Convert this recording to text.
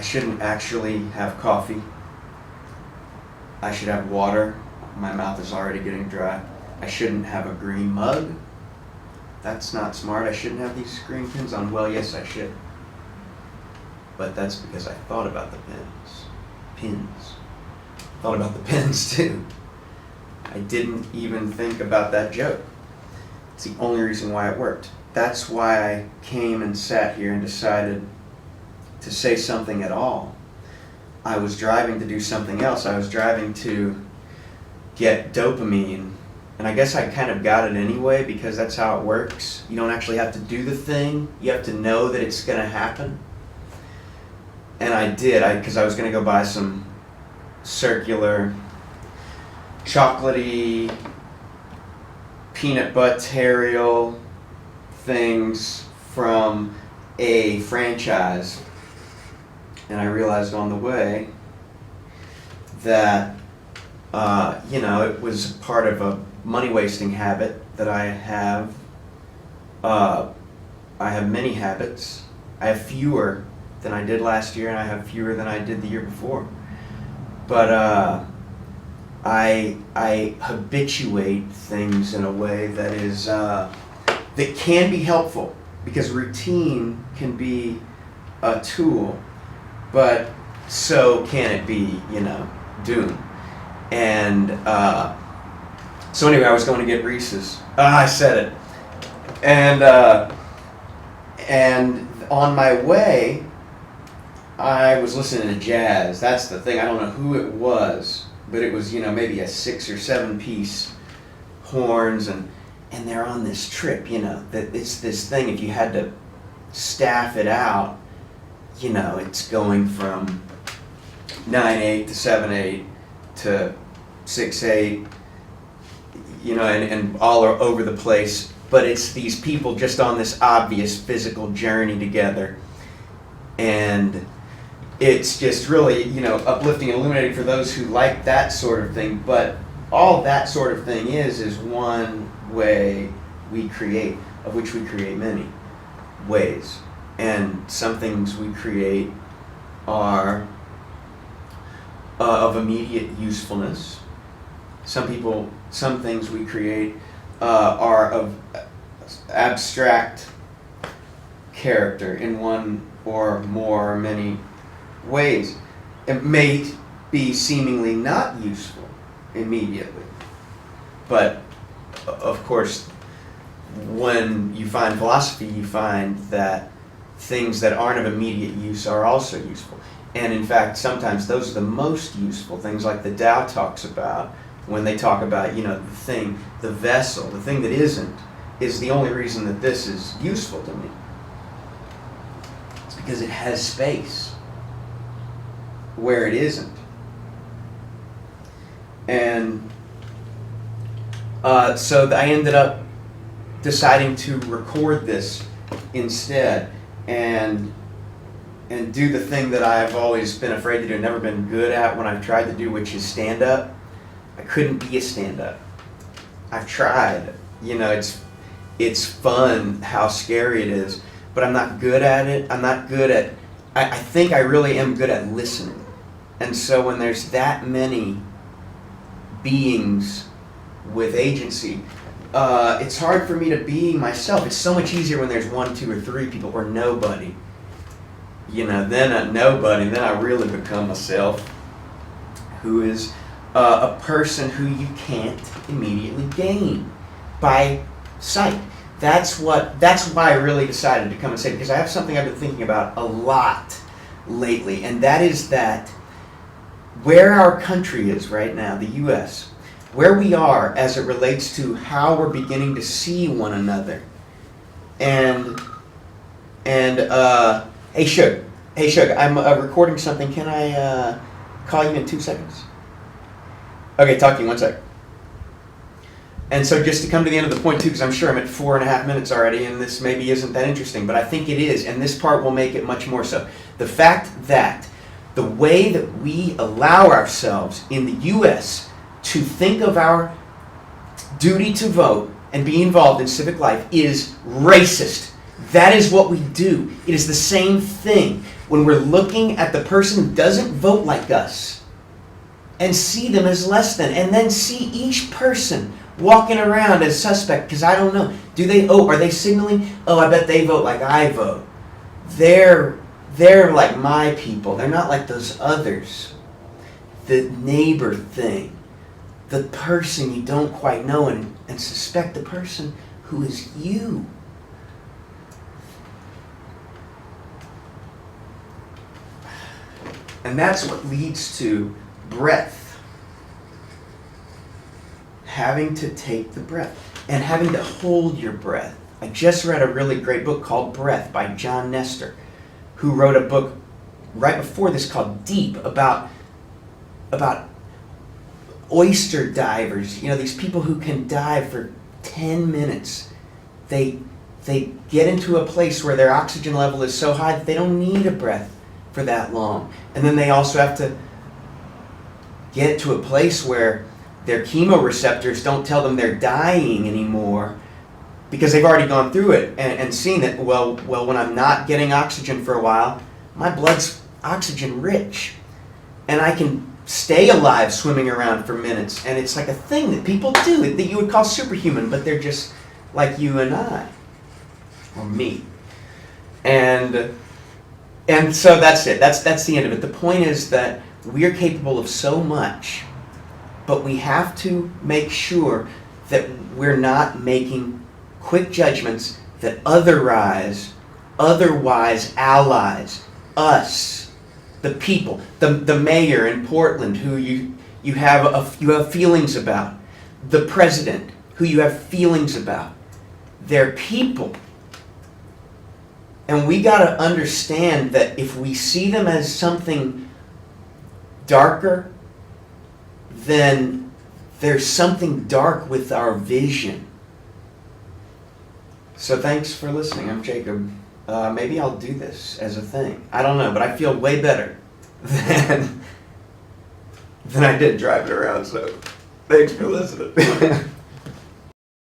shouldn't actually have coffee. I should have water. My mouth is already getting dry. I shouldn't have a green mug. That's not smart. I shouldn't have these green pins on. Well, yes, I should. But that's because I thought about the pins. Thought about the pins too. I didn't even think about that joke. It's the only reason why it worked. That's why I came and sat here and decided to say something at all. I was driving to do something else. I was driving to get dopamine, and I guess I kind of got it anyway because that's how it works. You don't actually have to do the thing. You have to know that it's going to happen. And I did, because I was going to go buy some circular, chocolatey, peanut butterial things from a franchise. And I realized on the way that, it was part of a money-wasting habit that I have. I have many habits. I have fewer than I did last year, and I have fewer than I did the year before. But I habituate things in a way that is that can be helpful, because routine can be a tool, but so can it be, doom. And so anyway, I was going to get Reese's. I said it. And on my way, I was listening to jazz. That's the thing. I don't know who it was, but it was, maybe a 6 or 7 piece horns, and they're on this trip, that it's this thing. If you had to staff it out, it's going from 9/8 to 7/8 to 6/8, and all are over the place. But it's these people just on this obvious physical journey together, and it's just really, uplifting and illuminating for those who like that sort of thing. But all that sort of thing is one way we create, of which we create many ways. And some things we create are of immediate usefulness. Some things we create are of abstract character in one or more or many ways. It may be seemingly not useful immediately, but of course, when you find philosophy, you find that things that aren't of immediate use are also useful. And in fact, sometimes those are the most useful things, like the Tao talks about when they talk about, the vessel, the thing that isn't, is the only reason that this is useful to me. It's because it has space where it isn't. And so I ended up deciding to record this instead, and do the thing that I've always been afraid to do and never been good at when I've tried to do, which is stand up. I couldn't be a stand up. I've tried. It's fun how scary it is, but I'm not good at it. I think I really am good at listening. And so when there's that many beings with agency, it's hard for me to be myself. It's so much easier when there's 1, 2, or 3 people, or nobody. Then a nobody, then I really become a self, who is a person who you can't immediately gain by sight. That's why I really decided to come and say, because I have something I've been thinking about a lot lately, and that is that where our country is right now, the U.S., where we are as it relates to how we're beginning to see one another. And hey Shug, I'm recording something. Can I call you in 2 seconds? Okay, talk to you 1 sec. And so just to come to the end of the point too, because I'm sure I'm at 4.5 minutes already, and this maybe isn't that interesting, but I think it is, and this part will make it much more so. The fact that the way that we allow ourselves in the U.S. to think of our duty to vote and be involved in civic life is racist. That is what we do. It is the same thing when we're looking at the person who doesn't vote like us and see them as less than, and then see each person walking around as suspect, because I don't know. Are they signaling, oh, I bet they vote like I vote. They're like my people. They're not like those others. The neighbor thing. The person you don't quite know and suspect the person who is you. And that's what leads to breath. Having to take the breath and having to hold your breath. I just read a really great book called Breath by John Nestor, who wrote a book right before this called Deep about oyster divers. You know, these people who can dive for 10 minutes. They get into a place where their oxygen level is so high that they don't need a breath for that long. And then they also have to get to a place where their chemoreceptors don't tell them they're dying anymore because they've already gone through it and seen that, well, when I'm not getting oxygen for a while, my blood's oxygen rich. And I can stay alive swimming around for minutes. And it's like a thing that people do that you would call superhuman, but they're just like you and I. Or me. And so that's it. That's the end of it. The point is that we are capable of so much, but we have to make sure that we're not making quick judgments that otherwise allies us, the people, the mayor in Portland who you have feelings about, the president who you have feelings about. They're people. And we got to understand that if we see them as something darker, then there's something dark with our vision. So thanks for listening. I'm Jacob. Maybe I'll do this as a thing. I don't know, but I feel way better than I did driving around. So thanks for listening.